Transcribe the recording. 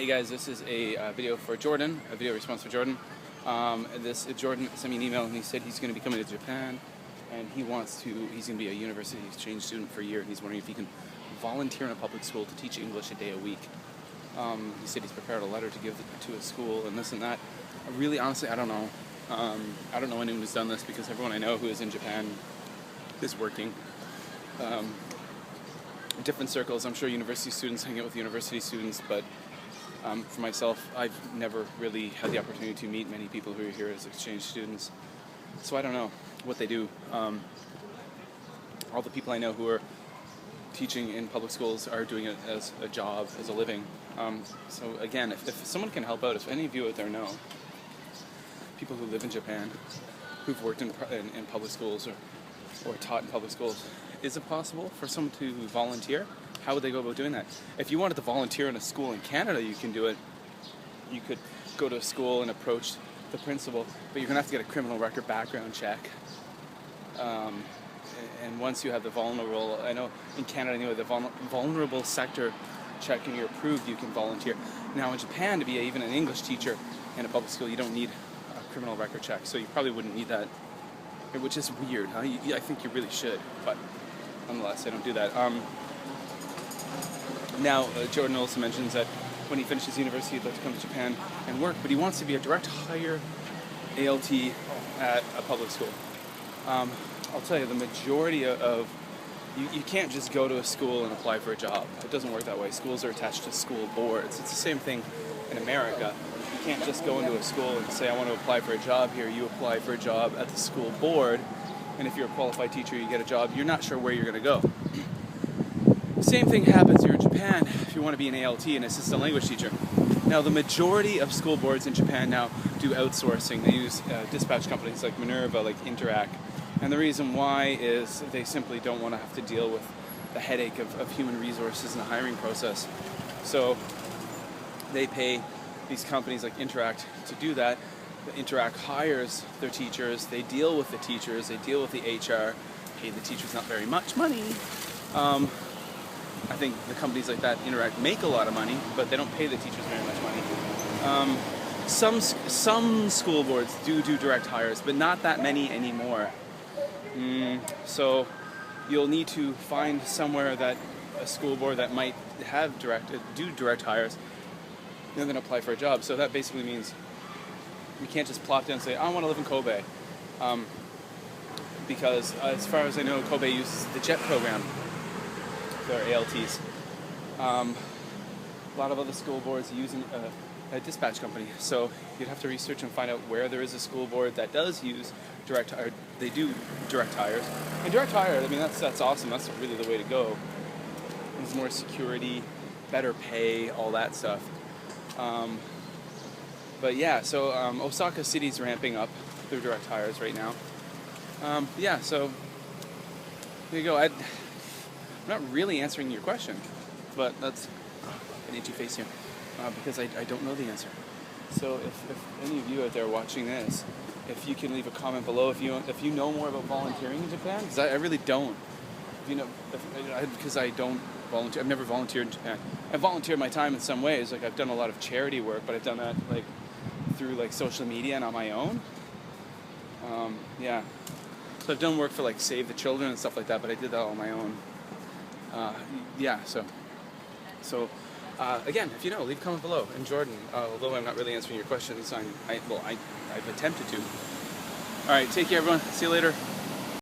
Hey guys, this is a video for Jordan, a video response for Jordan. Jordan sent me an email and he said he's going to be coming to Japan and he's going to be a university exchange student for a year, and he's wondering if he can volunteer in a public school to teach English a day a week. He said he's prepared a letter to give to a school and this and that. Really, honestly, I don't know. I don't know anyone who's done this because everyone I know who is in Japan is working. Different circles. I'm sure university students hang out with university students, but for myself, I've never really had the opportunity to meet many people who are here as exchange students, so I don't know what they do. All the people I know who are teaching in public schools are doing it as a job, as a living. So again, if someone can help out, if any of you out there know people who live in Japan, who've worked in public schools or taught in public schools, is it possible for someone to volunteer? How would they go about doing that? If you wanted to volunteer in a school in Canada, you can do it. You could go to a school and approach the principal, but you're going to have to get a criminal record background check. And once you have the vulnerable, I know in Canada anyway, the vulnerable sector check and you're approved, you can volunteer. Now in Japan, to be even an English teacher in a public school, you don't need a criminal record check, so you probably wouldn't need that, which is weird, huh? I think you really should, but nonetheless, I don't do that. Now, Jordan also mentions that when he finishes university, he'd like to come to Japan and work, but he wants to be a direct hire ALT at a public school. I'll tell you, the majority of you can't just go to a school and apply for a job. It doesn't work that way. Schools are attached to school boards. It's the same thing in America. You can't just go into a school and say, I want to apply for a job here. You apply for a job at the school board, and if you're a qualified teacher, you get a job. You're not sure where you're going to go. Same thing happens here in Japan if you want to be an ALT, an assistant language teacher. Now, the majority of school boards in Japan now do outsourcing. They use dispatch companies like Minerva, like Interact. And the reason why is they simply don't want to have to deal with the headache of human resources in the hiring process. So they pay these companies like Interact to do that. Interact hires their teachers, they deal with the teachers, they deal with the HR, pay the teachers not very much money. I think the companies like that, Interact, make a lot of money, but they don't pay the teachers very much money. Some school boards do direct hires, but not that many anymore. So you'll need to find somewhere that a school board that might have do direct hires and then apply for a job. So that basically means you can't just plop down and say, I want to live in Kobe. Because as far as I know, Kobe uses the JET program for their ALTs. A lot of other school boards are using a dispatch company. So you'd have to research and find out where there is a school board that does use direct hire. They do direct hires. And direct hire, I mean, that's awesome. That's really the way to go. There's more security, better pay, all that stuff. But yeah, so Osaka City's ramping up their direct hires right now. Yeah, so there you go. I'm not really answering your question, but that's an itchy face here because I don't know the answer. So if any of you out there watching this, if you can leave a comment below if you know more about volunteering in Japan, because I really don't. Because I don't volunteer. I've never volunteered in Japan. I've volunteered my time in some ways. Like I've done a lot of charity work, but I've done that like through like social media and on my own. Yeah. So I've done work for like Save the Children and stuff like that, but I did that on my own. Yeah. So again, if you know, leave a comment below. And Jordan, although I'm not really answering your questions, I've attempted to. All right. Take care, everyone. See you later.